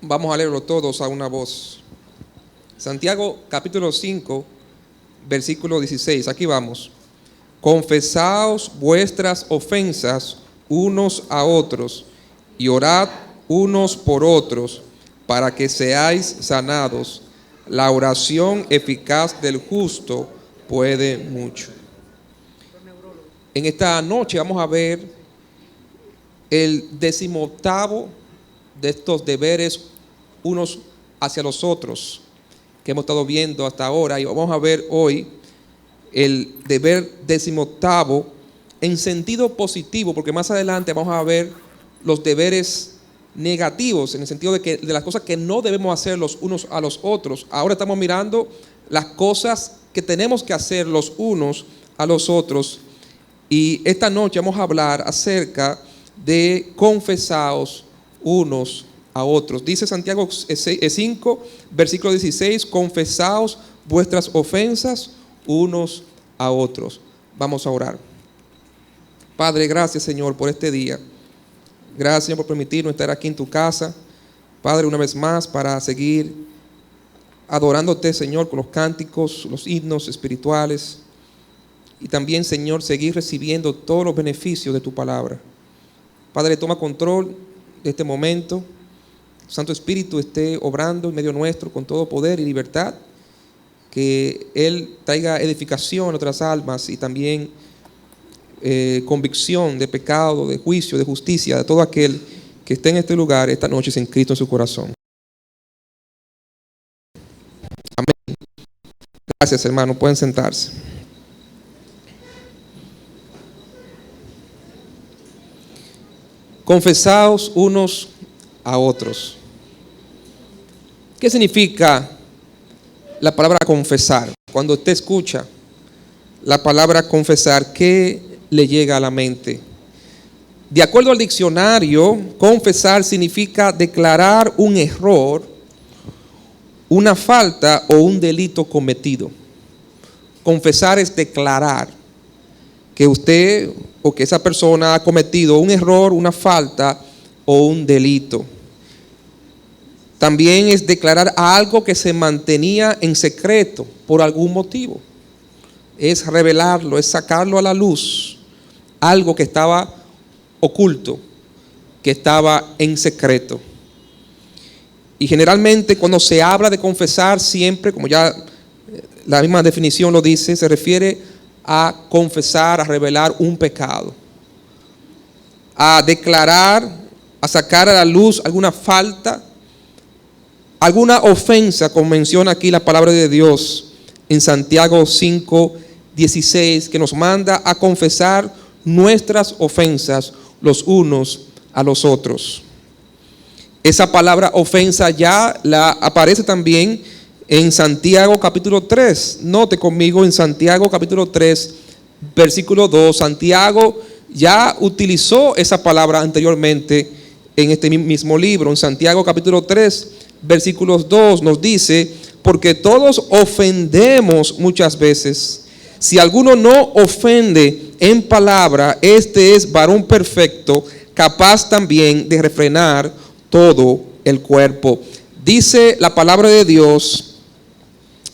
Vamos a leerlo todos a una voz. Santiago capítulo 5, versículo 16. Aquí vamos. Confesaos vuestras ofensas unos a otros y orad unos por otros para que seáis sanados. La oración eficaz del justo puede mucho. En esta noche vamos a ver el 18º de estos deberes unos hacia los otros que hemos estado viendo hasta ahora, y vamos a ver hoy el deber 18º en sentido positivo, porque más adelante vamos a ver los deberes negativos en el sentido de las cosas que no debemos hacer los unos a los otros. Ahora estamos mirando las cosas que tenemos que hacer los unos a los otros, y esta noche vamos a hablar acerca de confesaos unos a otros. Dice Santiago 5, versículo 16, confesaos vuestras ofensas unos a otros. Vamos a orar. Padre, gracias, Señor, por este día. Gracias, Señor, por permitirnos estar aquí en tu casa. Padre, una vez más para seguir adorándote, Señor, con los cánticos, los himnos espirituales. Y también, Señor, seguir recibiendo todos los beneficios de tu palabra. Padre, toma control de este momento. Santo Espíritu esté obrando en medio nuestro con todo poder y libertad. Que Él traiga edificación a nuestras almas y también convicción de pecado, de juicio, de justicia, de todo aquel que esté en este lugar esta noche sin Cristo en su corazón. Amén. Gracias, hermano. Pueden sentarse. Confesaos unos a otros. ¿Qué significa la palabra confesar? Cuando usted escucha la palabra confesar, ¿qué le llega a la mente? De acuerdo al diccionario, confesar significa declarar un error, una falta o un delito cometido. Confesar es declarar que usted o que esa persona ha cometido un error, una falta o un delito. También es declarar algo que se mantenía en secreto por algún motivo. Es revelarlo, es sacarlo a la luz, algo que estaba oculto, que estaba en secreto. Y generalmente cuando se habla de confesar, siempre, como ya la misma definición lo dice, se refiere a confesar, a revelar un pecado, a declarar, a sacar a la luz alguna falta, alguna ofensa, como menciona aquí la palabra de Dios en Santiago 5, 16, que nos manda a confesar nuestras ofensas los unos a los otros. Esa palabra ofensa ya la aparece también en Santiago capítulo 3. Note conmigo en Santiago capítulo 3, versículo 2. Santiago ya utilizó esa palabra anteriormente en este mismo libro. En Santiago capítulo 3, versículos 2 nos dice: porque todos ofendemos muchas veces. Si alguno no ofende en palabra, este es varón perfecto, capaz también de refrenar todo el cuerpo. Dice la palabra de Dios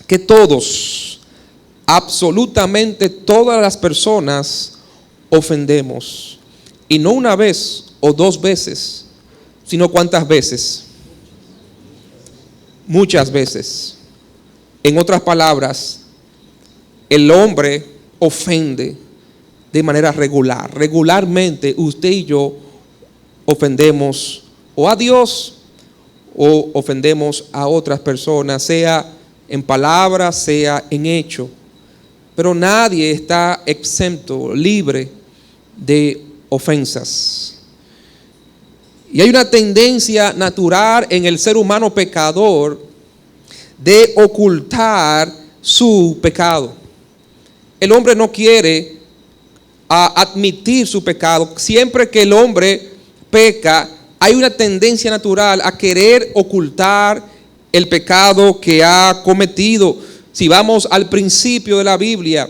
que todos, absolutamente todas las personas ofendemos. Y no una vez o dos veces, sino ¿cuántas veces? Muchas veces. En otras palabras, el hombre ofende de manera regular. Regularmente usted y yo ofendemos o a Dios o ofendemos a otras personas, sea en palabra, sea en hecho. Pero nadie está exento, libre de ofensas. Y hay una tendencia natural en el ser humano pecador de ocultar su pecado. El hombre no quiere admitir su pecado. Siempre que el hombre peca, hay una tendencia natural a querer ocultar el pecado que ha cometido. Si vamos al principio de la Biblia,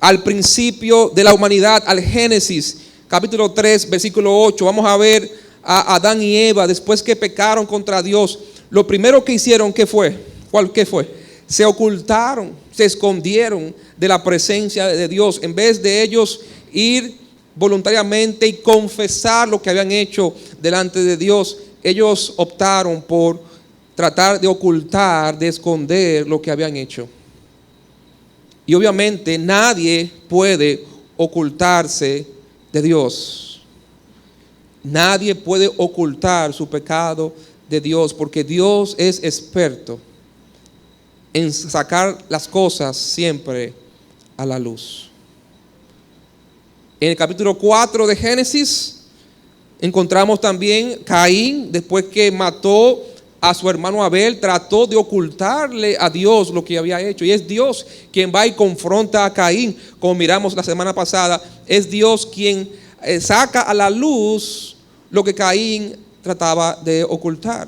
al principio de la humanidad, al Génesis, capítulo 3, versículo 8, vamos a ver a Adán y Eva, después que pecaron contra Dios, lo primero que hicieron, ¿qué fue? ¿Qué fue? Se ocultaron, se escondieron de la presencia de Dios. En vez de ellos ir voluntariamente y confesar lo que habían hecho delante de Dios, ellos optaron por tratar de ocultar, de esconder lo que habían hecho. Y obviamente nadie puede ocultarse de Dios. Nadie puede ocultar su pecado de Dios, porque Dios es experto en sacar las cosas siempre a la luz. En el capítulo 4 de Génesis encontramos también Caín, después que mató a su hermano Abel, trató de ocultarle a Dios lo que había hecho. Y es Dios quien va y confronta a Caín, como miramos la semana pasada. Es Dios quien saca a la luz lo que Caín trataba de ocultar.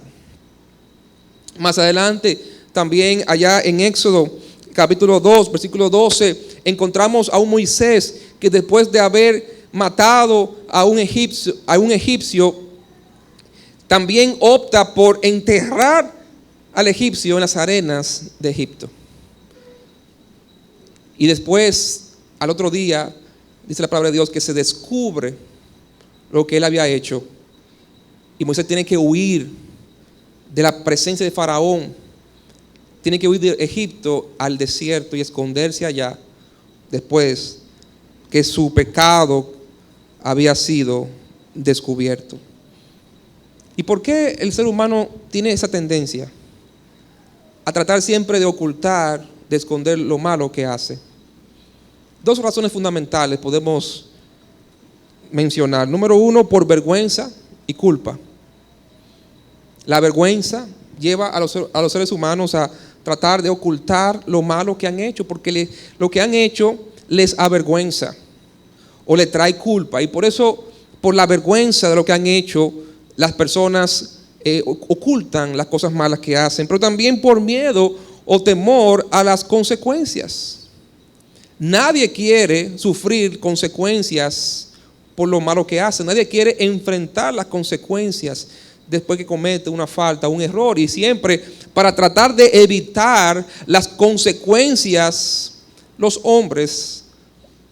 Más adelante, también allá en Éxodo capítulo 2, versículo 12, encontramos a un Moisés que después de haber matado a un egipcio, también opta por enterrar al egipcio en las arenas de Egipto. Y después, al otro día, dice la palabra de Dios que se descubre lo que él había hecho. Y Moisés tiene que huir de la presencia de Faraón. Tiene que huir de Egipto al desierto y esconderse allá después que su pecado había sido descubierto. ¿Y por qué el ser humano tiene esa tendencia a tratar siempre de ocultar, de esconder lo malo que hace? Dos razones fundamentales podemos mencionar. Número uno, por vergüenza y culpa. La vergüenza lleva a los seres humanos a tratar de ocultar lo malo que han hecho, porque lo que han hecho les avergüenza o le trae culpa. Y por eso, por la vergüenza de lo que han hecho, las personas ocultan las cosas malas que hacen, pero también por miedo o temor a las consecuencias. Nadie quiere sufrir consecuencias por lo malo que hace. Nadie quiere enfrentar las consecuencias después que comete una falta, un error. Y siempre, para tratar de evitar las consecuencias, los hombres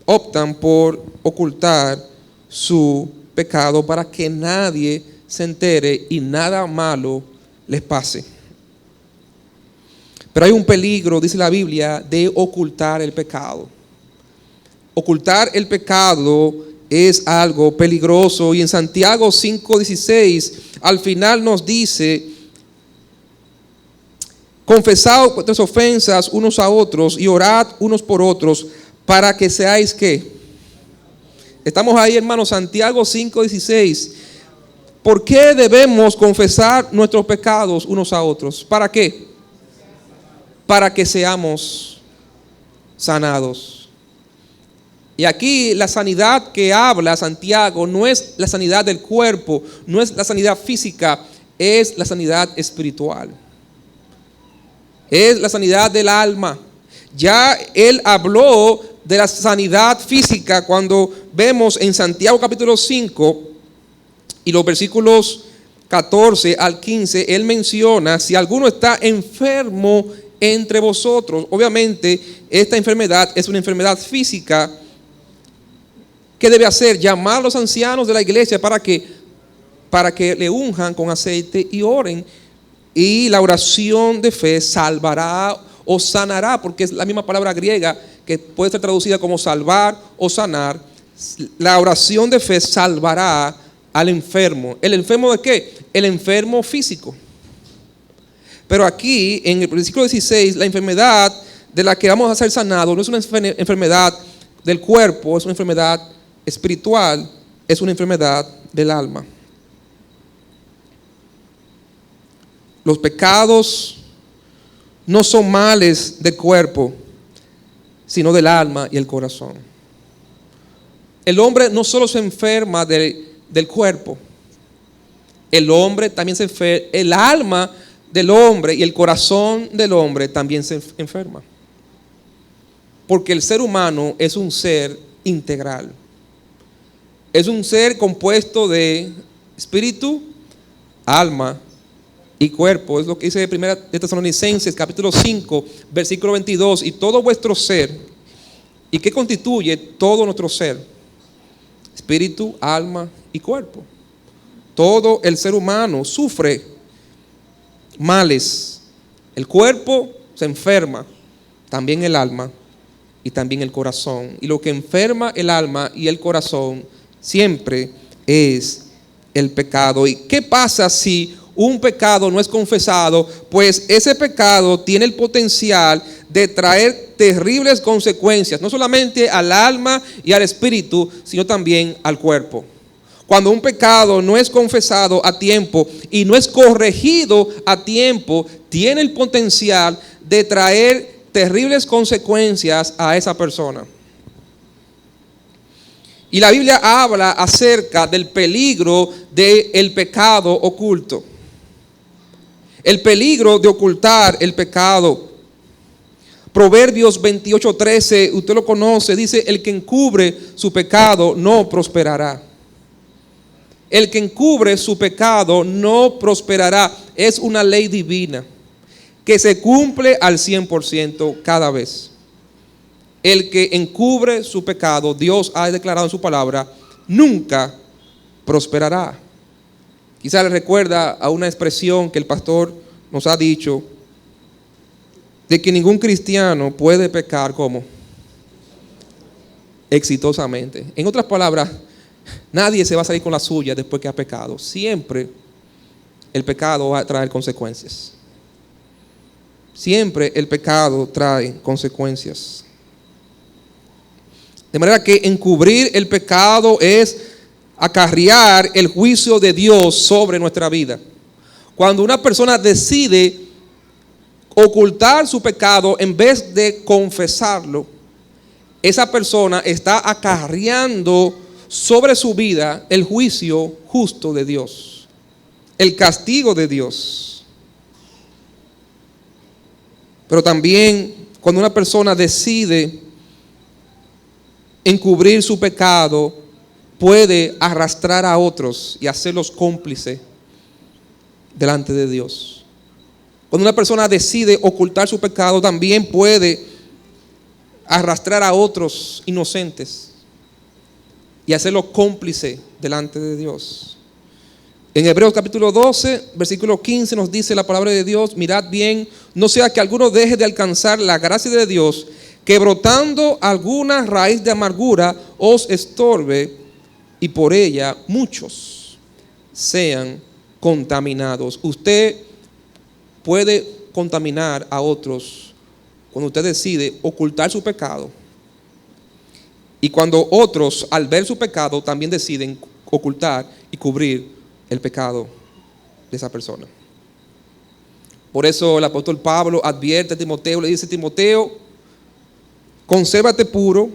optan por ocultar su pecado para que nadie se entere y nada malo les pase. Pero hay un peligro, dice la Biblia, de ocultar el pecado. Ocultar el pecado es algo peligroso, y en Santiago 5:16 al final nos dice: confesad vuestras ofensas unos a otros y orad unos por otros para que seáis ¿qué? Estamos ahí, hermanos, Santiago 5:16. ¿Por qué debemos confesar nuestros pecados unos a otros? ¿Para qué? Para que seamos sanados. Y aquí la sanidad que habla Santiago no es la sanidad del cuerpo, no es la sanidad física, es la sanidad espiritual. Es la sanidad del alma. Ya él habló de la sanidad física cuando vemos en Santiago capítulo 5 y los versículos 14 al 15, él menciona: si alguno está enfermo entre vosotros. Obviamente esta enfermedad es una enfermedad física. ¿Qué debe hacer? Llamar a los ancianos de la iglesia para que le unjan con aceite y oren. Y la oración de fe salvará o sanará, porque es la misma palabra griega que puede ser traducida como salvar o sanar. La oración de fe salvará al enfermo. ¿El enfermo de qué? El enfermo físico. Pero aquí en el versículo 16, la enfermedad de la que vamos a ser sanados no es una enfermedad del cuerpo, es una enfermedad espiritual, es una enfermedad del alma. Los pecados no son males del cuerpo, sino del alma y el corazón. El hombre no solo se enferma del cuerpo, el hombre también se enferma, el alma del hombre y el corazón del hombre también se enferma. Porque el ser humano es un ser integral. Es un ser compuesto de espíritu, alma y cuerpo. Es lo que dice 1 Tesalonicenses capítulo 5, versículo 22. Y todo vuestro ser. ¿Y qué constituye todo nuestro ser? Espíritu, alma y cuerpo. Todo el ser humano sufre males. El cuerpo se enferma, también el alma y también el corazón. Y lo que enferma el alma y el corazón siempre es el pecado. ¿Y qué pasa si un pecado no es confesado? Pues ese pecado tiene el potencial de traer terribles consecuencias, no solamente al alma y al espíritu, sino también al cuerpo. Cuando un pecado no es confesado a tiempo y no es corregido a tiempo, tiene el potencial de traer terribles consecuencias a esa persona. Y la Biblia habla acerca del peligro del pecado oculto. El peligro de ocultar el pecado. Proverbios 28:13, usted lo conoce, dice: el que encubre su pecado no prosperará. El que encubre su pecado no prosperará. Es una ley divina que se cumple al 100% cada vez. El que encubre su pecado, Dios ha declarado en su palabra, nunca prosperará. Quizá le recuerda a una expresión que el pastor nos ha dicho, de que ningún cristiano puede pecar como exitosamente. En otras palabras, nadie se va a salir con la suya después que ha pecado. Siempre el pecado va a traer consecuencias. Siempre el pecado trae consecuencias. De manera que encubrir el pecado es acarrear el juicio de Dios sobre nuestra vida. Cuando una persona decide ocultar su pecado en vez de confesarlo, esa persona está acarreando sobre su vida el juicio justo de Dios, el castigo de Dios. Pero también cuando una persona decide encubrir su pecado, puede arrastrar a otros y hacerlos cómplices delante de Dios. Cuando una persona decide ocultar su pecado, también puede arrastrar a otros inocentes y hacerlos cómplices delante de Dios. En Hebreos capítulo 12, versículo 15 nos dice la palabra de Dios: mirad bien, no sea que alguno deje de alcanzar la gracia de Dios, que brotando alguna raíz de amargura os estorbe, y por ella muchos sean contaminados. Usted puede contaminar a otros cuando usted decide ocultar su pecado, y cuando otros, al ver su pecado, también deciden ocultar y cubrir el pecado de esa persona. Por eso el apóstol Pablo advierte a Timoteo, le dice: Timoteo, consérvate puro.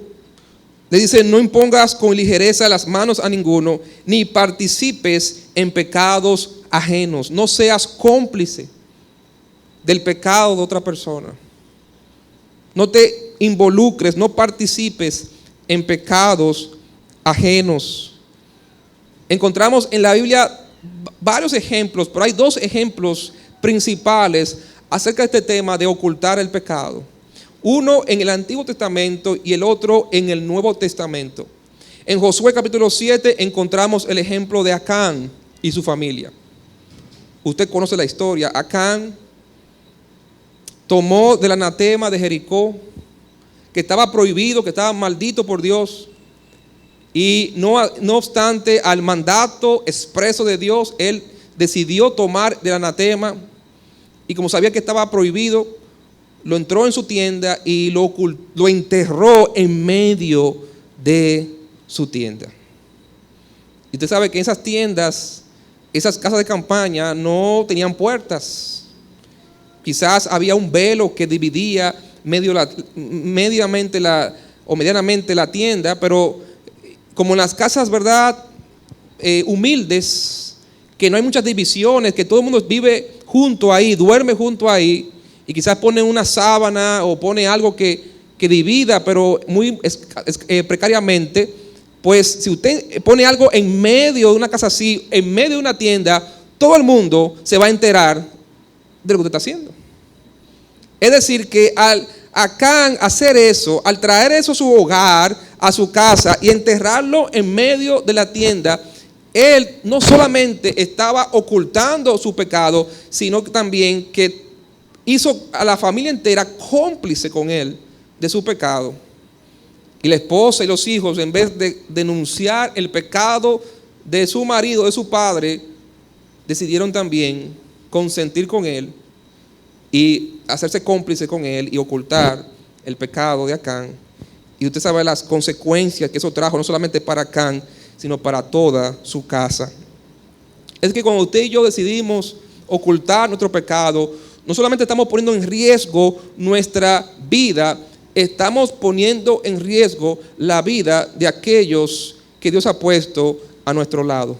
Le dice: no impongas con ligereza las manos a ninguno, ni participes en pecados ajenos. No seas cómplice del pecado de otra persona. No te involucres, no participes en pecados ajenos. Encontramos en la Biblia varios ejemplos, pero hay dos ejemplos principales acerca de este tema de ocultar el pecado. Uno en el Antiguo Testamento y el otro en el Nuevo Testamento. En Josué capítulo 7 encontramos el ejemplo de Acán y su familia. Usted conoce la historia. Acán tomó del anatema de Jericó, que estaba prohibido, que estaba maldito por Dios, y no obstante al mandato expreso de Dios, él decidió tomar del anatema, y como sabía que estaba prohibido, lo entró en su tienda y lo enterró en medio de su tienda. Y usted sabe que esas tiendas, esas casas de campaña no tenían puertas. Quizás había un velo que dividía medianamente la tienda, pero como en las casas, ¿verdad?, humildes, que no hay muchas divisiones, que todo el mundo vive junto ahí, duerme junto ahí, y quizás pone una sábana o pone algo que divida, pero muy precariamente. Pues si usted pone algo en medio de una casa así, en medio de una tienda, todo el mundo se va a enterar de lo que usted está haciendo. Es decir, que al Acán hacer eso, al traer eso a su hogar, a su casa y enterrarlo en medio de la tienda, él no solamente estaba ocultando su pecado, sino que también que hizo a la familia entera cómplice con él de su pecado. Y la esposa y los hijos, en vez de denunciar el pecado de su marido, de su padre, decidieron también consentir con él y hacerse cómplice con él y ocultar el pecado de Acán. Y usted sabe las consecuencias que eso trajo, no solamente para Acán, sino para toda su casa. Es que cuando usted y yo decidimos ocultar nuestro pecado, no solamente estamos poniendo en riesgo nuestra vida, estamos poniendo en riesgo la vida de aquellos que Dios ha puesto a nuestro lado.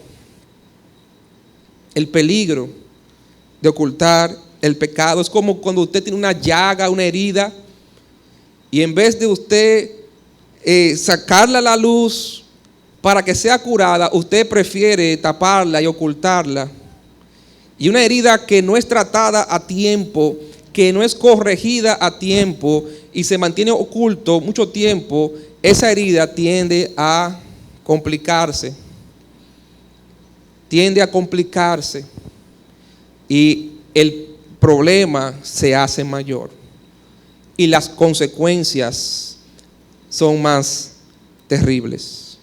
El peligro de ocultar el pecado es como cuando usted tiene una llaga, una herida, y en vez de usted sacarla a la luz para que sea curada, usted prefiere taparla y ocultarla. Y una herida que no es tratada a tiempo, que no es corregida a tiempo y se mantiene oculto mucho tiempo, esa herida tiende a complicarse. Tiende a complicarse y el problema se hace mayor. Y las consecuencias son más terribles.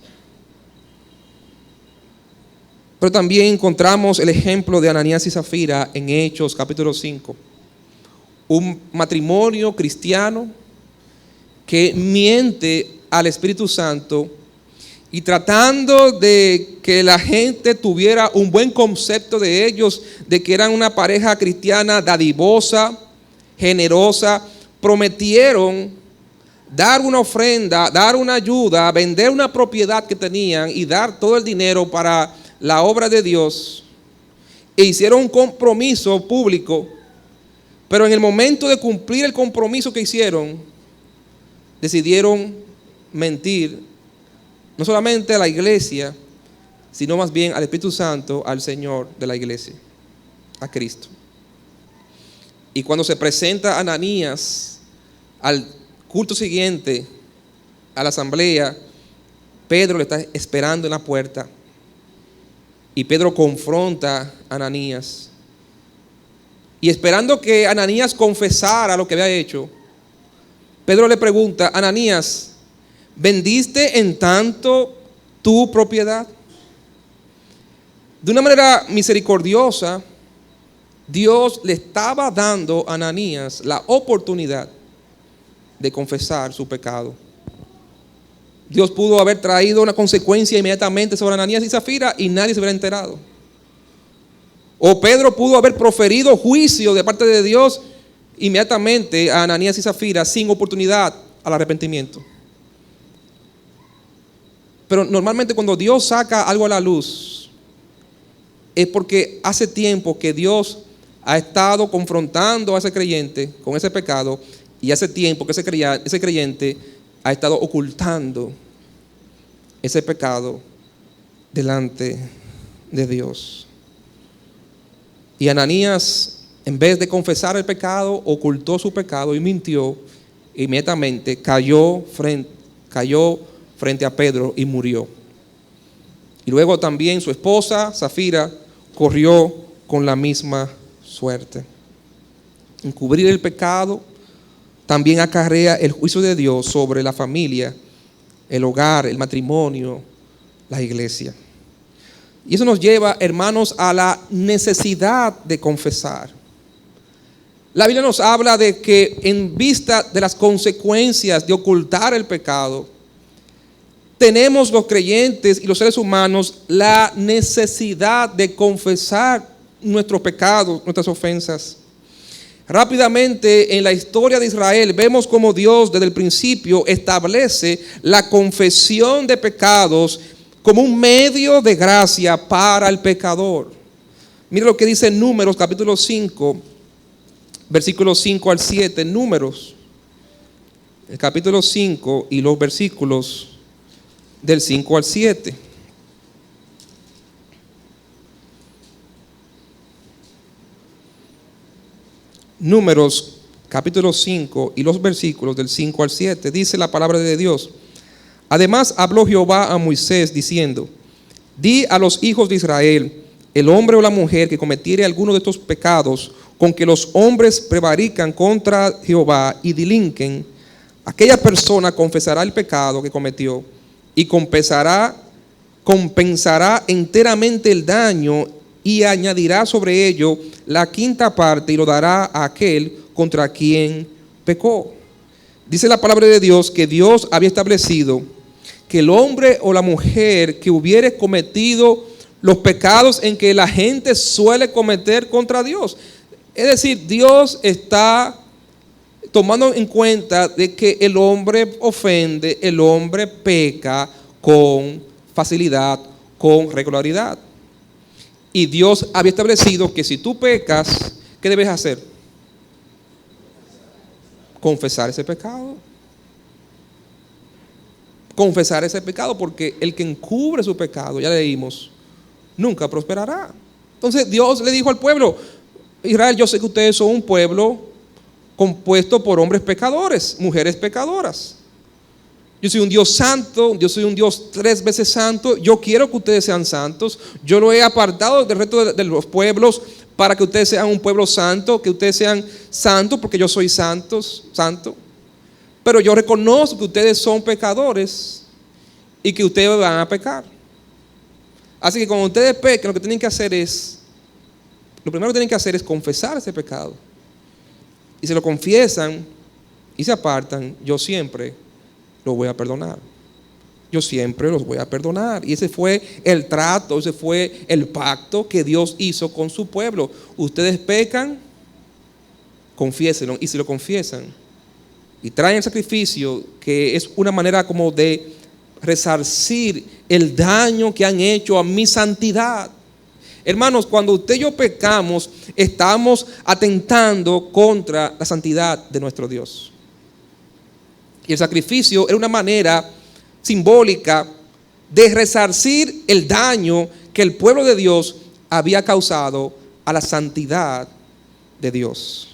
Pero también encontramos el ejemplo de Ananías y Zafira en Hechos capítulo 5. Un matrimonio cristiano que miente al Espíritu Santo y tratando de que la gente tuviera un buen concepto de ellos, de que eran una pareja cristiana dadivosa, generosa, prometieron dar una ofrenda, dar una ayuda, vender una propiedad que tenían y dar todo el dinero para la obra de Dios. E hicieron un compromiso público, pero en el momento de cumplir el compromiso que hicieron, decidieron mentir, no solamente a la iglesia, sino más bien al Espíritu Santo, al Señor de la iglesia, a Cristo. Y cuando se presenta Ananías al culto siguiente, a la asamblea, Pedro le está esperando en la puerta. Y Pedro confronta a Ananías. Y esperando que Ananías confesara lo que había hecho, Pedro le pregunta: Ananías, ¿vendiste en tanto tu propiedad? De una manera misericordiosa, Dios le estaba dando a Ananías la oportunidad de confesar su pecado. Dios pudo haber traído una consecuencia inmediatamente sobre Ananías y Zafira y nadie se hubiera enterado. O Pedro pudo haber proferido juicio de parte de Dios inmediatamente a Ananías y Zafira sin oportunidad al arrepentimiento. Pero normalmente cuando Dios saca algo a la luz, es porque hace tiempo que Dios ha estado confrontando a ese creyente con ese pecado, y hace tiempo que ese creyente ha estado ocultando ese pecado delante de Dios. Y Ananías, en vez de confesar el pecado, ocultó su pecado y mintió. Inmediatamente cayó frente a Pedro y murió. Y luego también su esposa, Zafira, corrió con la misma suerte. Encubrir el pecado también acarrea el juicio de Dios sobre la familia, el hogar, el matrimonio, la iglesia. Y eso nos lleva, hermanos, a la necesidad de confesar. La Biblia nos habla de que en vista de las consecuencias de ocultar el pecado, tenemos los creyentes y los seres humanos la necesidad de confesar nuestros pecados, nuestras ofensas. Rápidamente en la historia de Israel vemos cómo Dios desde el principio establece la confesión de pecados como un medio de gracia para el pecador. Mira lo que dice Números capítulo 5, versículos 5 al 7. Números, el capítulo 5 y los versículos del 5 al 7. Números capítulo 5 y los versículos del 5 al 7. Dice la palabra de Dios: además habló Jehová a Moisés diciendo: di a los hijos de Israel, el hombre o la mujer que cometiere alguno de estos pecados con que los hombres prevarican contra Jehová y delinquen, aquella persona confesará el pecado que cometió y compensará enteramente el daño y añadirá sobre ello la quinta parte y lo dará a aquel contra quien pecó. Dice la palabra de Dios que Dios había establecido que el hombre o la mujer que hubiere cometido los pecados en que la gente suele cometer contra Dios. Es decir, Dios está tomando en cuenta de que el hombre ofende, el hombre peca con facilidad, con regularidad. Y Dios había establecido que si tú pecas, ¿qué debes hacer? Confesar ese pecado. Confesar ese pecado, porque el que encubre su pecado, ya leímos, nunca prosperará. Entonces Dios le dijo al pueblo: Israel, yo sé que ustedes son un pueblo compuesto por hombres pecadores, mujeres pecadoras. Yo soy un Dios santo, yo soy un Dios 3 veces santo. Yo quiero que ustedes sean santos. Yo lo he apartado del resto de los pueblos para que ustedes sean un pueblo santo, que ustedes sean santos porque yo soy santo. Pero yo reconozco que ustedes son pecadores y que ustedes van a pecar. Así que cuando ustedes pequen, lo que tienen que hacer es, lo primero que tienen que hacer es confesar ese pecado. Y si lo confiesan y se apartan, yo siempre los voy a perdonar. Yo siempre los voy a perdonar. Y ese fue el trato, ese fue el pacto que Dios hizo con su pueblo. Ustedes pecan, confiésenlo. Y si lo confiesan y traen el sacrificio, que es una manera como de resarcir el daño que han hecho a mi santidad. Hermanos, cuando usted y yo pecamos, estamos atentando contra la santidad de nuestro Dios. Y el sacrificio era una manera simbólica de resarcir el daño que el pueblo de Dios había causado a la santidad de Dios.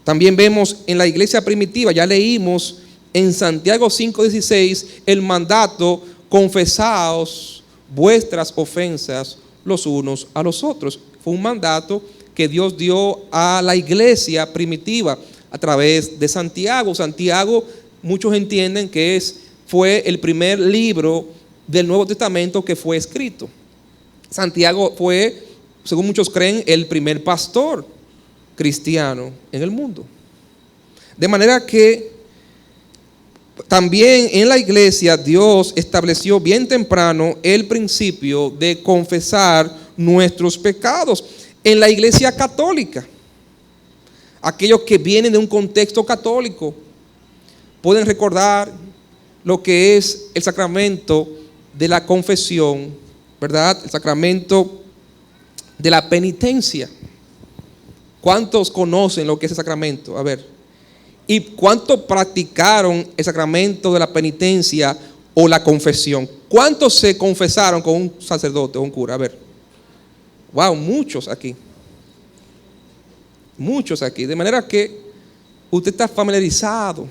También vemos en la iglesia primitiva, ya leímos en Santiago 5:16 el mandato: confesaos vuestras ofensas los unos a los otros. Fue un mandato que Dios dio a la iglesia primitiva a través de Santiago. Santiago, muchos entienden que fue el primer libro del Nuevo Testamento que fue escrito. Santiago fue, según muchos creen, el primer pastor cristiano en el mundo. De manera que también en la iglesia Dios estableció bien temprano el principio de confesar nuestros pecados. En la iglesia católica, aquellos que vienen de un contexto católico pueden recordar lo que es el sacramento de la confesión, ¿verdad? El sacramento de la penitencia. ¿Cuántos conocen lo que es el sacramento? A ver. ¿Y cuántos practicaron el sacramento de la penitencia o la confesión? ¿Cuántos se confesaron con un sacerdote o un cura? A ver. Wow, muchos aquí. Muchos aquí. De manera que usted está familiarizado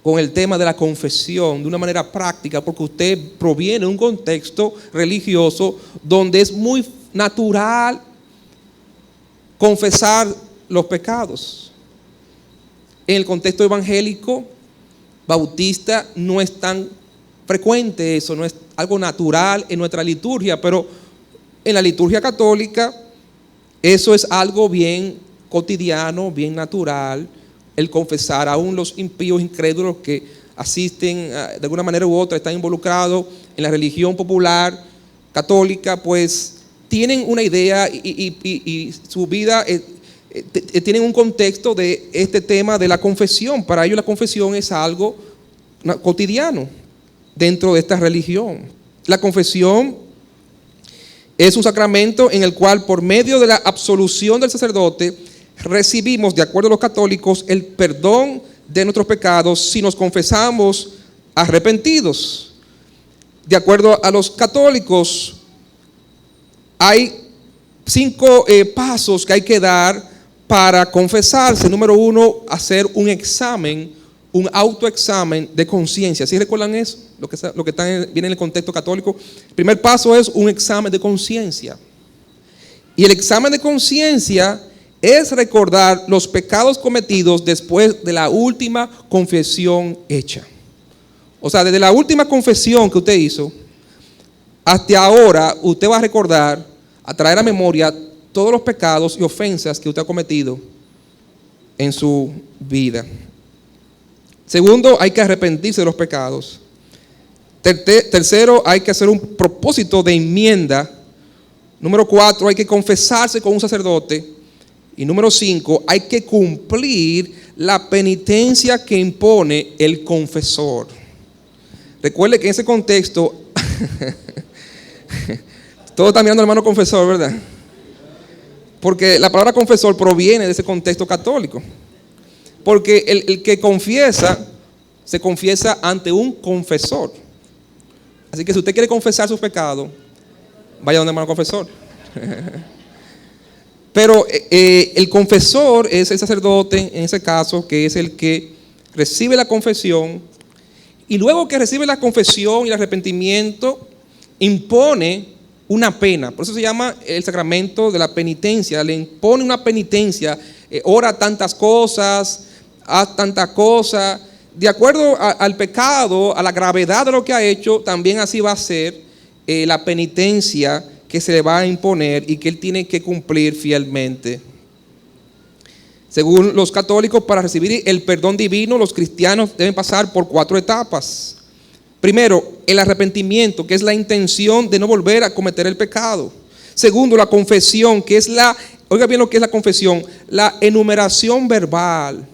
con el tema de la confesión de una manera práctica, porque usted proviene de un contexto religioso donde es muy natural confesar los pecados. En el contexto evangélico, bautista, no es tan frecuente eso, no es algo natural en nuestra liturgia, pero en la liturgia católica eso es algo bien cotidiano, bien natural, el confesar. Aún los impíos incrédulos que asisten de alguna manera u otra, están involucrados en la religión popular católica, pues tienen una idea y su vida tienen un contexto de este tema de la confesión. Para ellos la confesión es algo cotidiano dentro de esta religión. La confesión es un sacramento en el cual, por medio de la absolución del sacerdote, recibimos, de acuerdo a los católicos, el perdón de nuestros pecados si nos confesamos arrepentidos. De acuerdo a los católicos, hay 5 pasos que hay que dar para confesarse. Número 1, hacer un examen, un autoexamen de conciencia. ¿Sí recuerdan eso? Lo que viene en el contexto católico. El primer paso es un examen de conciencia. Y el examen de conciencia es recordar los pecados cometidos después de la última confesión hecha. O sea, desde la última confesión que usted hizo hasta ahora, usted va a recordar, a traer a memoria todos los pecados y ofensas que usted ha cometido en su vida. Segundo, hay que arrepentirse de los pecados. Tercero, hay que hacer un propósito de enmienda. Número 4, hay que confesarse con un sacerdote. Y número 5, hay que cumplir la penitencia que impone el confesor. Recuerde que en ese contexto, todos están mirando al hermano confesor, ¿verdad? Porque la palabra confesor proviene de ese contexto católico. Porque el que confiesa, se confiesa ante un confesor. Así que si usted quiere confesar sus pecados, vaya donde el hermano confesor. Pero el confesor es el sacerdote, en ese caso, que es el que recibe la confesión. Y luego que recibe la confesión y el arrepentimiento, impone una pena. Por eso se llama el sacramento de la penitencia. Le impone una penitencia. Ora tantas cosas, haz tantas cosas. De acuerdo al pecado, a la gravedad de lo que ha hecho, también así va a ser la penitencia que se le va a imponer y que él tiene que cumplir fielmente. Según los católicos, para recibir el perdón divino, los cristianos deben pasar por 4 etapas. Primero, el arrepentimiento, que es la intención de no volver a cometer el pecado. Segundo, la confesión, que es oiga bien lo que es la confesión, la enumeración verbal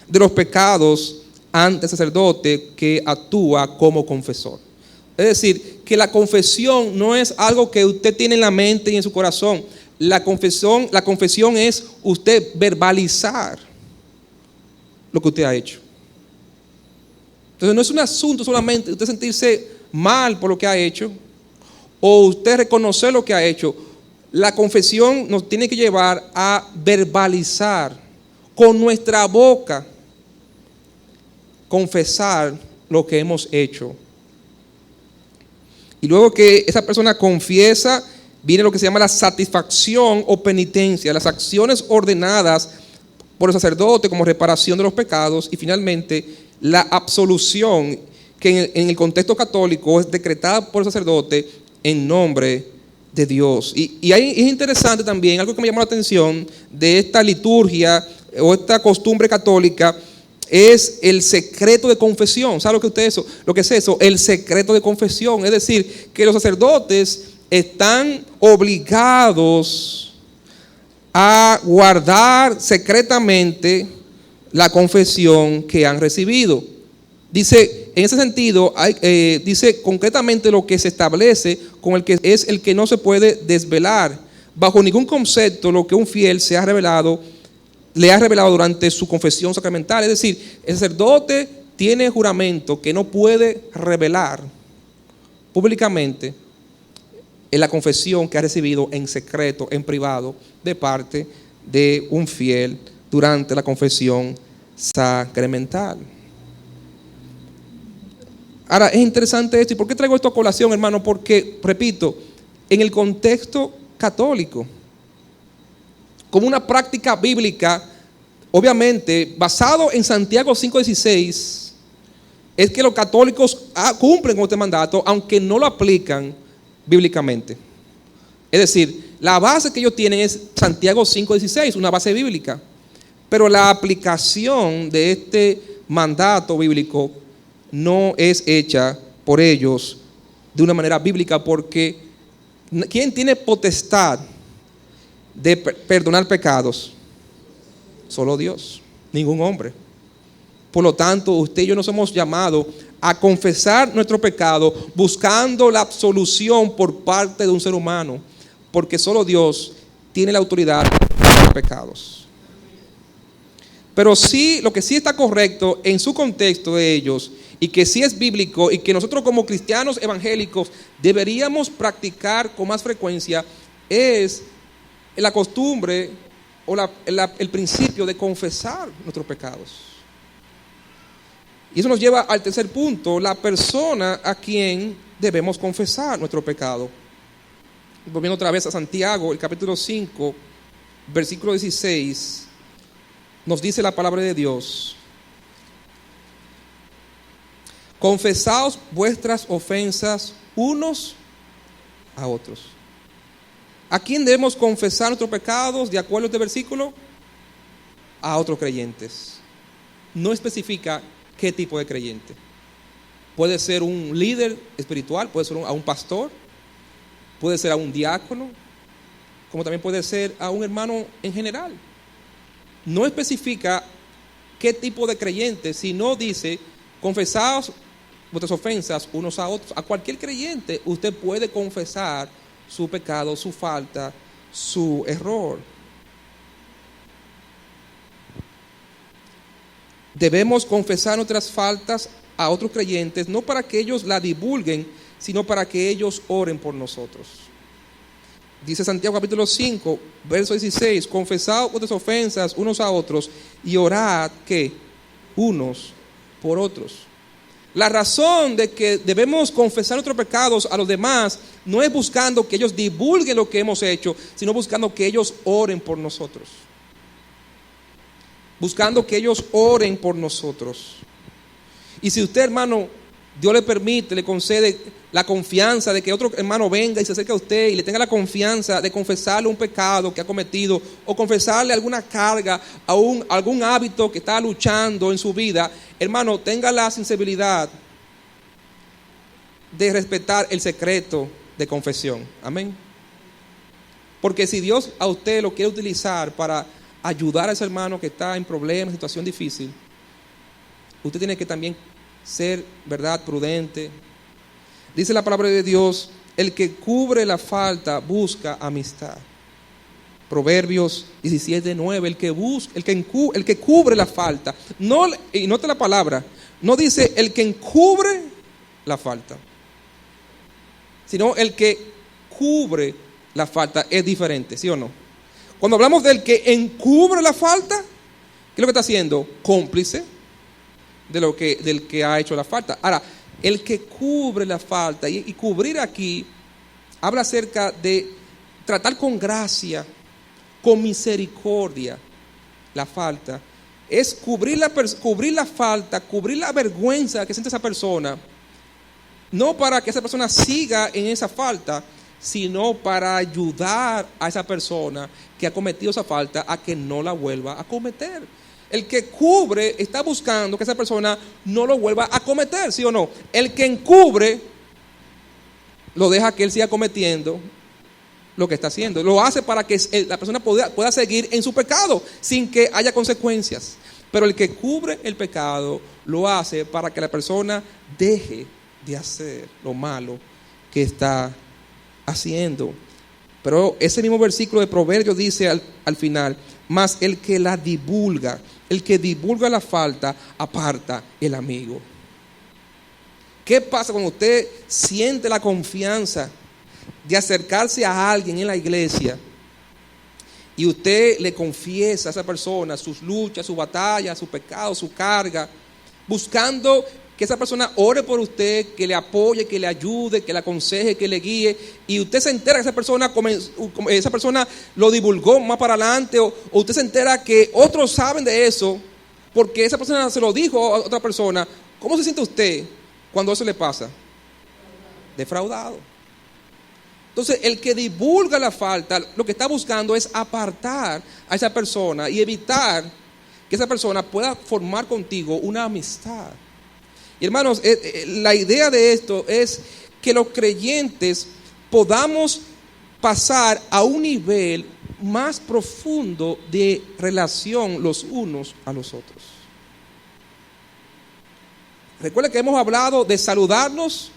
de los pecados ante el sacerdote que actúa como confesor. Es decir, que la confesión no es algo que usted tiene en la mente y en su corazón. La confesión es usted verbalizar lo que usted ha hecho. Entonces no es un asunto solamente de usted sentirse mal por lo que ha hecho o usted reconocer lo que ha hecho. La confesión nos tiene que llevar a verbalizar con nuestra boca, confesar lo que hemos hecho. Y luego que esa persona confiesa, viene lo que se llama la satisfacción o penitencia, las acciones ordenadas por el sacerdote como reparación de los pecados, y finalmente la absolución, que en el contexto católico es decretada por el sacerdote en nombre de Dios. Y ahí es interesante también, algo que me llamó la atención de esta liturgia o esta costumbre católica, es el secreto de confesión. ¿Sabe lo que es eso? El secreto de confesión. Es decir, que los sacerdotes están obligados a guardar secretamente la confesión que han recibido. Dice, en ese sentido, dice concretamente lo que se establece con el que es el que no se puede desvelar. Bajo ningún concepto lo que un fiel le ha revelado durante su confesión sacramental. Es decir, el sacerdote tiene juramento que no puede revelar públicamente en la confesión que ha recibido en secreto, en privado, de parte de un fiel durante la confesión sacramental. Ahora, es interesante esto. ¿Y por qué traigo esto a colación, hermano? Porque, repito, en el contexto católico, como una práctica bíblica, obviamente, basado en Santiago 5:16, es que los católicos cumplen con este mandato, aunque no lo aplican bíblicamente. Es decir, la base que ellos tienen es Santiago 5:16, una base bíblica. Pero la aplicación de este mandato bíblico no es hecha por ellos de una manera bíblica, porque ¿quién tiene potestad de perdonar pecados? Solo Dios, ningún hombre. Por lo tanto, usted y yo nos hemos llamado a confesar nuestro pecado buscando la absolución por parte de un ser humano, porque solo Dios tiene la autoridad de perdonar pecados. Pero sí, lo que sí está correcto en su contexto de ellos, y que sí es bíblico, y que nosotros como cristianos evangélicos deberíamos practicar con más frecuencia, es la costumbre o el principio de confesar nuestros pecados. Y eso nos lleva al tercer punto, la persona a quien debemos confesar nuestro pecado. Volviendo otra vez a Santiago, el capítulo 5, versículo 16, nos dice la palabra de Dios: confesaos vuestras ofensas unos a otros. ¿A quién debemos confesar nuestros pecados de acuerdo a este versículo? A otros creyentes. No especifica qué tipo de creyente. Puede ser un líder espiritual, puede ser a un pastor, puede ser a un diácono, como también puede ser a un hermano en general. No especifica qué tipo de creyente, sino dice: confesaos vuestras ofensas unos a otros. A cualquier creyente usted puede confesar su pecado, su falta, su error. Debemos confesar nuestras faltas a otros creyentes, no para que ellos la divulguen, sino para que ellos oren por nosotros. Dice Santiago capítulo 5, verso 16: confesad vuestras ofensas unos a otros y orad, ¿qué? Unos por otros. La razón de que debemos confesar nuestros pecados a los demás no es buscando que ellos divulguen lo que hemos hecho, sino buscando que ellos oren por nosotros. Buscando que ellos oren por nosotros. Y si usted, hermano, Dios le permite, le concede la confianza de que otro hermano venga y se acerque a usted y le tenga la confianza de confesarle un pecado que ha cometido o confesarle alguna carga, algún hábito que está luchando en su vida, hermano, tenga la sensibilidad de respetar el secreto de confesión. Amén. Porque si Dios a usted lo quiere utilizar para ayudar a ese hermano que está en problemas, en situación difícil, usted tiene que también ser, ¿verdad?, prudente. Dice la palabra de Dios: el que cubre la falta busca amistad. Proverbios 17:9, el que cubre la falta. No, y nota la palabra, no dice el que encubre la falta, sino el que cubre la falta. Es diferente, ¿sí o no? Cuando hablamos del que encubre la falta, ¿qué es lo que está haciendo? Cómplice del que ha hecho la falta. Ahora, el que cubre la falta, y cubrir aquí habla acerca de tratar con gracia, con misericordia la falta. Es cubrir la falta, cubrir la vergüenza que siente esa persona, no para que esa persona siga en esa falta, sino para ayudar a esa persona que ha cometido esa falta a que no la vuelva a cometer. El que cubre está buscando que esa persona no lo vuelva a cometer, ¿sí o no? El que encubre lo deja que él siga cometiendo lo que está haciendo. Lo hace para que la persona pueda seguir en su pecado sin que haya consecuencias. Pero el que cubre el pecado lo hace para que la persona deje de hacer lo malo que está haciendo. Pero ese mismo versículo de Proverbios dice al final: mas el que la divulga, el que divulga la falta, aparta el amigo. ¿Qué pasa cuando usted siente la confianza de acercarse a alguien en la iglesia y usted le confiesa a esa persona sus luchas, sus batallas, sus pecados, su carga, buscando que esa persona ore por usted, que le apoye, que le ayude, que le aconseje, que le guíe, y usted se entera que esa persona lo divulgó más para adelante, o usted se entera que otros saben de eso porque esa persona se lo dijo a otra persona? ¿Cómo se siente usted cuando eso le pasa? Defraudado. Entonces, el que divulga la falta, lo que está buscando es apartar a esa persona y evitar que esa persona pueda formar contigo una amistad. Y hermanos, la idea de esto es que los creyentes podamos pasar a un nivel más profundo de relación los unos a los otros. Recuerda que hemos hablado de saludarnos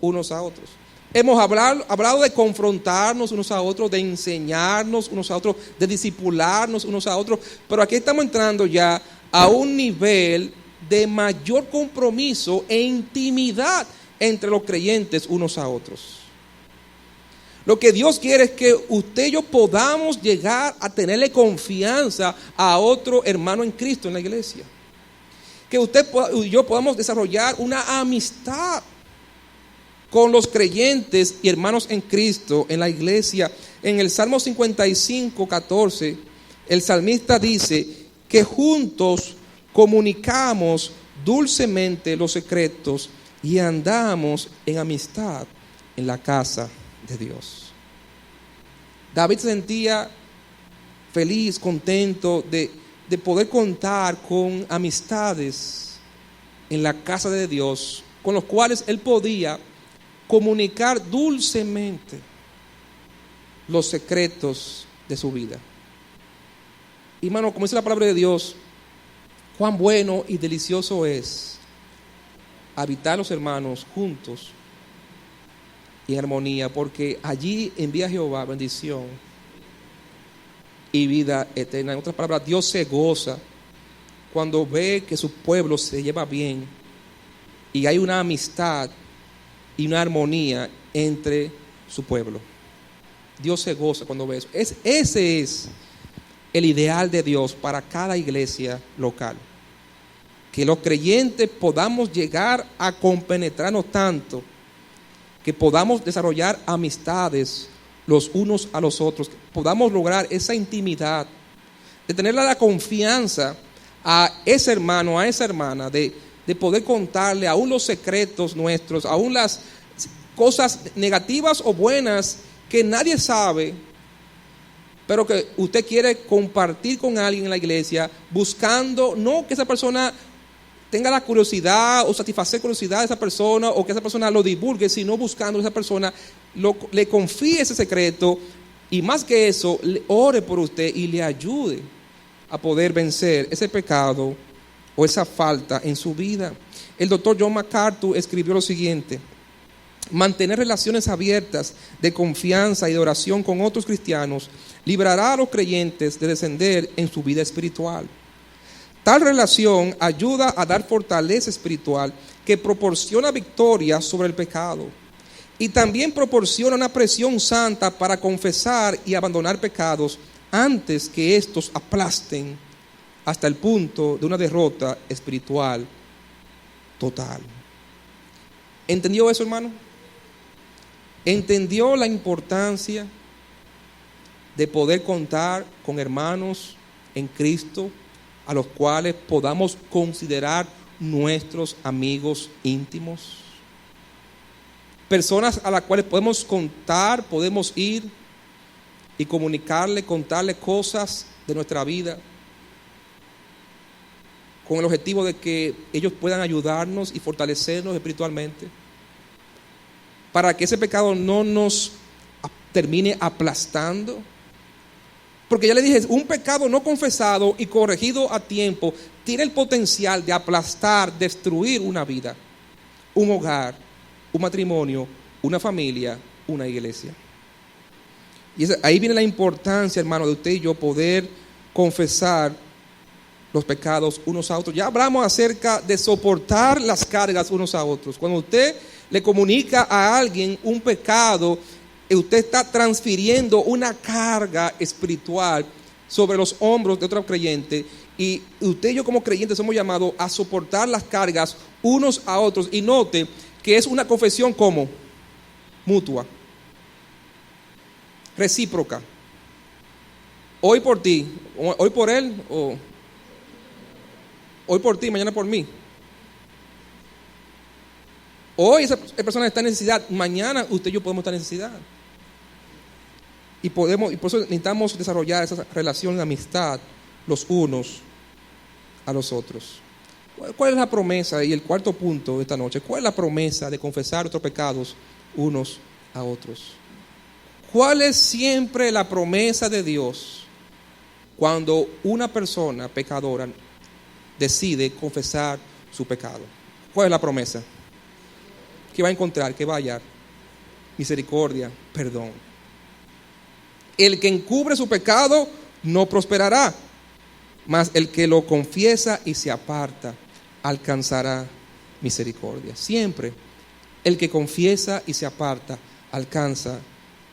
unos a otros. Hemos hablado de confrontarnos unos a otros, de enseñarnos unos a otros, de discipularnos unos a otros. Pero aquí estamos entrando ya a un nivel de mayor compromiso e intimidad entre los creyentes unos a otros. Lo que Dios quiere es que usted y yo podamos llegar a tenerle confianza a otro hermano en Cristo en la iglesia. Que usted y yo podamos desarrollar una amistad con los creyentes y hermanos en Cristo en la iglesia. En el Salmo 55, 14, el salmista dice que juntos comunicamos dulcemente los secretos y andamos en amistad en la casa de Dios. David se sentía feliz, contento de poder contar con amistades en la casa de Dios, con los cuales él podía comunicar dulcemente los secretos de su vida. Y hermano, como dice la palabra de Dios, cuán bueno y delicioso es habitar los hermanos juntos y en armonía, porque allí envía Jehová bendición y vida eterna. En otras palabras, Dios se goza cuando ve que su pueblo se lleva bien y hay una amistad y una armonía entre su pueblo. Dios se goza cuando ve eso. Ese es el ideal de Dios para cada iglesia local. Que los creyentes podamos llegar a compenetrarnos tanto que podamos desarrollar amistades los unos a los otros, que podamos lograr esa intimidad, de tener la confianza a ese hermano, a esa hermana, de poder contarle aún los secretos nuestros, aún las cosas negativas o buenas que nadie sabe, pero que usted quiere compartir con alguien en la iglesia, buscando no que esa persona tenga la curiosidad o satisfacer curiosidad de esa persona o que esa persona lo divulgue, sino buscando que esa persona le confíe ese secreto y más que eso, ore por usted y le ayude a poder vencer ese pecado o esa falta en su vida. El doctor John MacArthur escribió lo siguiente: mantener relaciones abiertas de confianza y de oración con otros cristianos librará a los creyentes de descender en su vida espiritual. Tal relación ayuda a dar fortaleza espiritual que proporciona victoria sobre el pecado y también proporciona una presión santa para confesar y abandonar pecados antes que estos aplasten hasta el punto de una derrota espiritual total. ¿Entendió eso, hermano? ¿Entendió la importancia de poder contar con hermanos en Cristo a los cuales podamos considerar nuestros amigos íntimos? Personas a las cuales podemos contar, podemos ir y comunicarle, contarle cosas de nuestra vida con el objetivo de que ellos puedan ayudarnos y fortalecernos espiritualmente, para que ese pecado no nos termine aplastando. Porque ya le dije, un pecado no confesado y corregido a tiempo tiene el potencial de aplastar, destruir una vida, un hogar, un matrimonio, una familia, una iglesia. Y ahí viene la importancia, hermano, de usted y yo poder confesar los pecados unos a otros. Ya hablamos acerca de soportar las cargas unos a otros. Cuando usted le comunica a alguien un pecado, usted está transfiriendo una carga espiritual sobre los hombros de otro creyente, y usted y yo como creyentes somos llamados a soportar las cargas unos a otros. Y note que es una confesión como mutua, recíproca. Hoy por ti, hoy por él, o hoy por ti, mañana por mí. Hoy esa persona está en necesidad, mañana usted y yo podemos estar en necesidad. Y por eso necesitamos desarrollar esa relación de amistad los unos a los otros. ¿Cuál es la promesa? Y el cuarto punto de esta noche, ¿cuál es la promesa de confesar nuestros pecados unos a otros? ¿Cuál es siempre la promesa de Dios cuando una persona pecadora decide confesar su pecado? ¿Cuál es la promesa? ¿Qué va a encontrar? ¿Qué va a hallar? Misericordia, perdón. El que encubre su pecado no prosperará, mas el que lo confiesa y se aparta alcanzará misericordia. Siempre el que confiesa y se aparta alcanza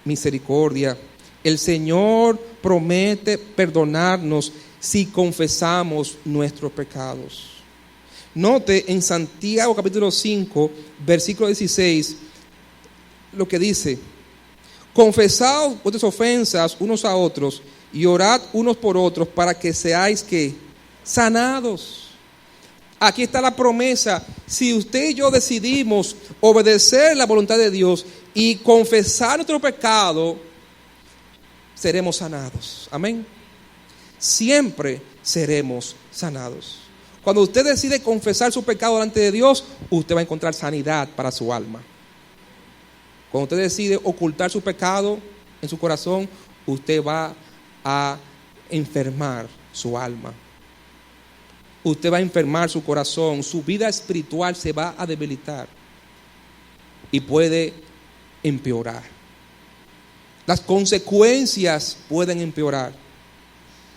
misericordia. El Señor promete perdonarnos si confesamos nuestros pecados. Note en Santiago capítulo 5, versículo 16, lo que dice: confesaos vuestras ofensas unos a otros y orad unos por otros para que seáis ¿qué? Sanados. Aquí está la promesa. Si usted y yo decidimos obedecer la voluntad de Dios y confesar nuestro pecado, seremos sanados. Amén. Siempre seremos sanados. Cuando usted decide confesar su pecado delante de Dios, usted va a encontrar sanidad para su alma. Cuando usted decide ocultar su pecado en su corazón, usted va a enfermar su alma. Usted va a enfermar su corazón, su vida espiritual se va a debilitar y puede empeorar. Las consecuencias pueden empeorar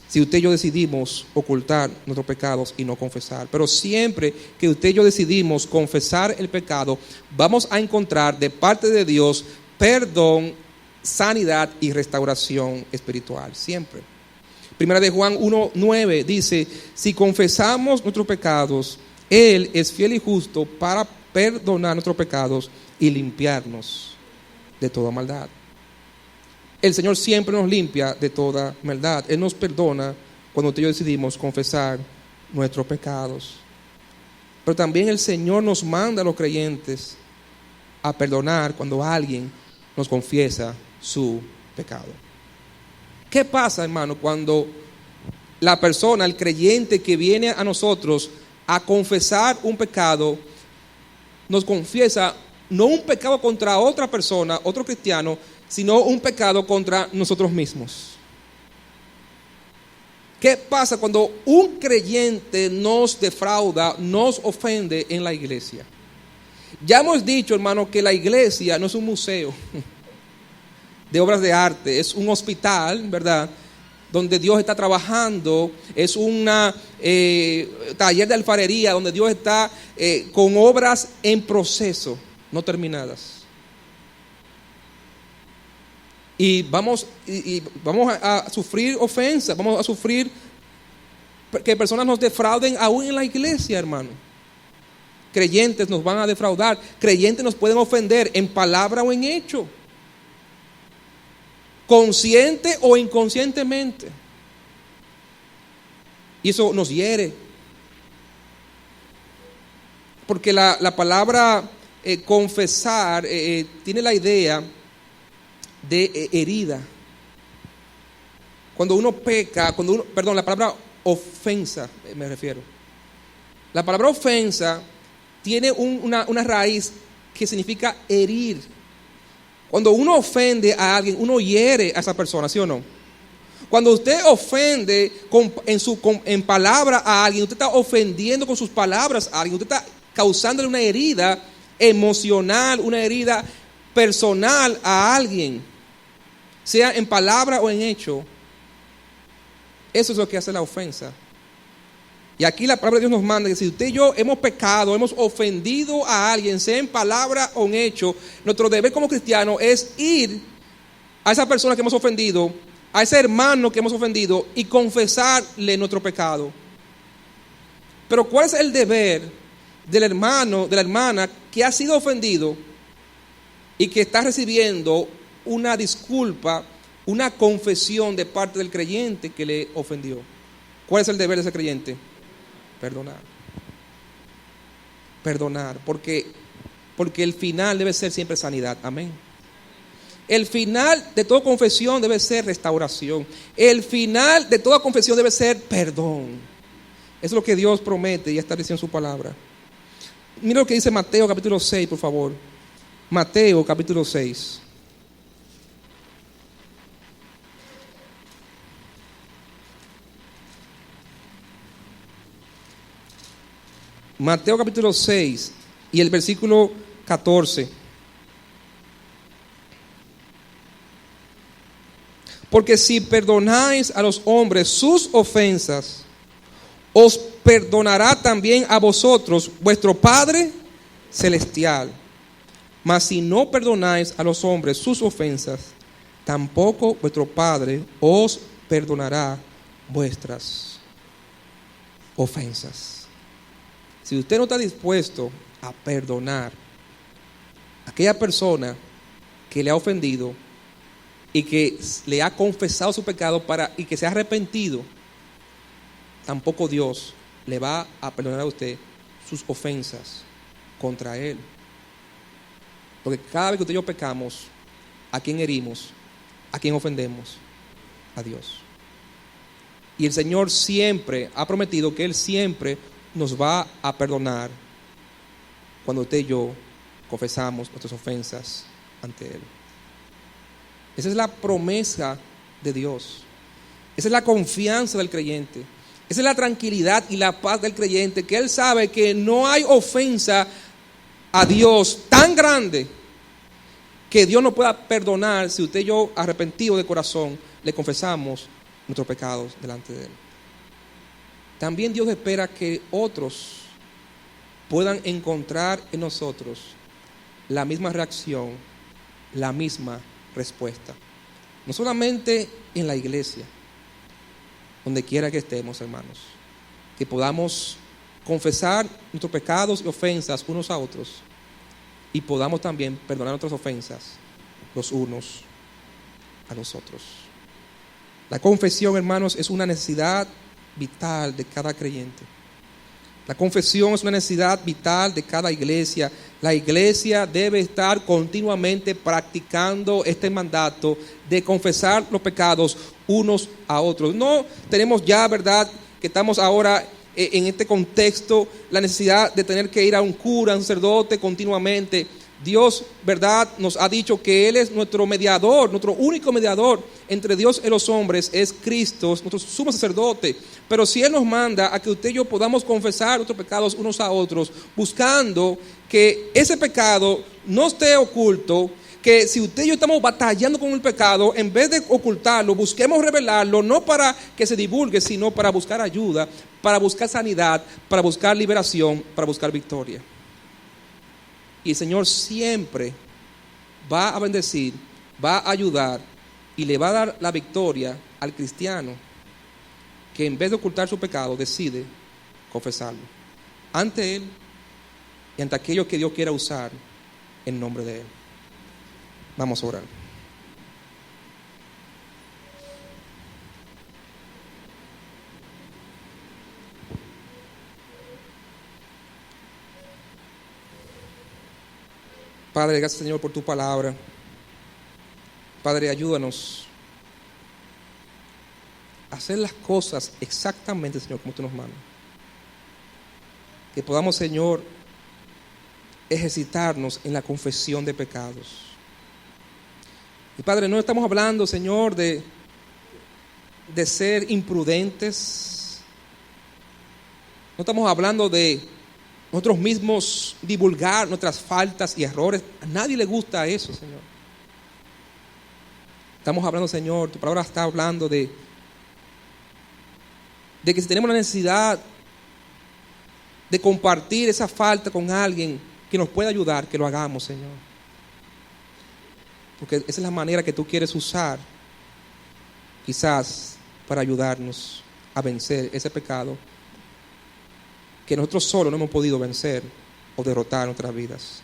si usted y yo decidimos ocultar nuestros pecados y no confesar. Pero siempre que usted y yo decidimos confesar el pecado, vamos a encontrar de parte de Dios perdón, sanidad y restauración espiritual. Siempre. Primera de Juan 1:9 dice: si confesamos nuestros pecados, Él es fiel y justo para perdonar nuestros pecados y limpiarnos de toda maldad. El Señor siempre nos limpia de toda maldad. Él nos perdona cuando usted y yo decidimos confesar nuestros pecados. Pero también el Señor nos manda a los creyentes a perdonar cuando alguien nos confiesa su pecado. ¿Qué pasa, hermano, cuando la persona, el creyente que viene a nosotros a confesar un pecado, nos confiesa no un pecado contra otra persona, otro cristiano, sino un pecado contra nosotros mismos? ¿Qué pasa cuando un creyente nos defrauda, nos ofende en la iglesia? Ya hemos dicho, hermano, que la iglesia no es un museo de obras de arte, es un hospital, ¿verdad?, donde Dios está trabajando, es un taller de alfarería donde Dios está con obras en proceso, no terminadas. Y vamos a sufrir ofensas, vamos a sufrir que personas nos defrauden aún en la iglesia, hermano. Creyentes nos van a defraudar, creyentes nos pueden ofender en palabra o en hecho, consciente o inconscientemente. Y eso nos hiere. Porque la palabra confesar tiene la idea de herida. Cuando uno peca, la palabra ofensa me refiero. La palabra ofensa tiene una raíz que significa herir. Cuando uno ofende a alguien, uno hiere a esa persona, ¿sí o no? Cuando usted ofende en palabra a alguien, usted está ofendiendo con sus palabras a alguien, usted está causándole una herida emocional, una herida personal a alguien, sea en palabra o en hecho. Eso es lo que hace la ofensa. Y aquí la palabra de Dios nos manda que si usted y yo hemos pecado, hemos ofendido a alguien, sea en palabra o en hecho, nuestro deber como cristiano es ir a esa persona que hemos ofendido, a ese hermano que hemos ofendido y confesarle nuestro pecado. Pero ¿cuál es el deber del hermano, de la hermana que ha sido ofendido y que está recibiendo una disculpa, una confesión de parte del creyente que le ofendió? ¿Cuál es el deber de ese creyente? Perdonar. Perdonar, porque el final debe ser siempre sanidad. Amén. El final de toda confesión debe ser restauración. El final de toda confesión debe ser perdón. Eso es lo que Dios promete y está diciendo en su palabra. Mira lo que dice Mateo capítulo 6, por favor. Mateo capítulo 6. Mateo capítulo 6 y el versículo 14. Porque si perdonáis a los hombres sus ofensas, os perdonará también a vosotros vuestro Padre celestial. Mas si no perdonáis a los hombres sus ofensas, tampoco vuestro Padre os perdonará vuestras ofensas. Si usted no está dispuesto a perdonar a aquella persona que le ha ofendido y que le ha confesado su pecado y que se ha arrepentido, tampoco Dios le va a perdonar a usted sus ofensas contra Él. Porque cada vez que usted y yo pecamos, ¿a quién herimos? ¿A quién ofendemos? A Dios. Y el Señor siempre ha prometido que Él siempre nos va a perdonar cuando usted y yo confesamos nuestras ofensas ante Él. Esa es la promesa de Dios. Esa es la confianza del creyente. Esa es la tranquilidad y la paz del creyente, que él sabe que no hay ofensa a Dios tan grande que Dios no pueda perdonar si usted y yo, arrepentidos de corazón, le confesamos nuestros pecados delante de Él. También Dios espera que otros puedan encontrar en nosotros la misma reacción, la misma respuesta. No solamente en la iglesia, donde quiera que estemos, hermanos, que podamos confesar nuestros pecados y ofensas unos a otros y podamos también perdonar nuestras ofensas los unos a los otros. La confesión, hermanos, es una necesidad vital de cada creyente. La confesión es una necesidad vital de cada iglesia. La iglesia debe estar continuamente practicando este mandato de confesar los pecados unos a otros. No tenemos ya, ¿verdad?, que estamos ahora en este contexto, la necesidad de tener que ir a un cura, a un sacerdote continuamente. Dios, ¿verdad?, nos ha dicho que Él es nuestro mediador, nuestro único mediador entre Dios y los hombres es Cristo, nuestro sumo sacerdote. Pero si Él nos manda a que usted y yo podamos confesar nuestros pecados unos a otros, buscando que ese pecado no esté oculto, que si usted y yo estamos batallando con el pecado, en vez de ocultarlo, busquemos revelarlo, no para que se divulgue, sino para buscar ayuda, para buscar sanidad, para buscar liberación, para buscar victoria. Y el Señor siempre va a bendecir, va a ayudar y le va a dar la victoria al cristiano que en vez de ocultar su pecado decide confesarlo ante Él y ante aquellos que Dios quiera usar en nombre de Él. Vamos a orar. Padre, gracias, Señor, por tu palabra. Padre, ayúdanos a hacer las cosas exactamente, Señor, como tú nos mandas. Que podamos, Señor, ejercitarnos en la confesión de pecados. Y Padre, no estamos hablando, Señor, de ser imprudentes. No estamos hablando de nosotros mismos divulgar nuestras faltas y errores. A nadie le gusta eso, Señor. Estamos hablando, Señor, tu palabra está hablando de que si tenemos la necesidad de compartir esa falta con alguien que nos pueda ayudar, que lo hagamos, Señor. Porque esa es la manera que tú quieres usar, quizás para ayudarnos a vencer ese pecado que nosotros solos no hemos podido vencer o derrotar en nuestras vidas.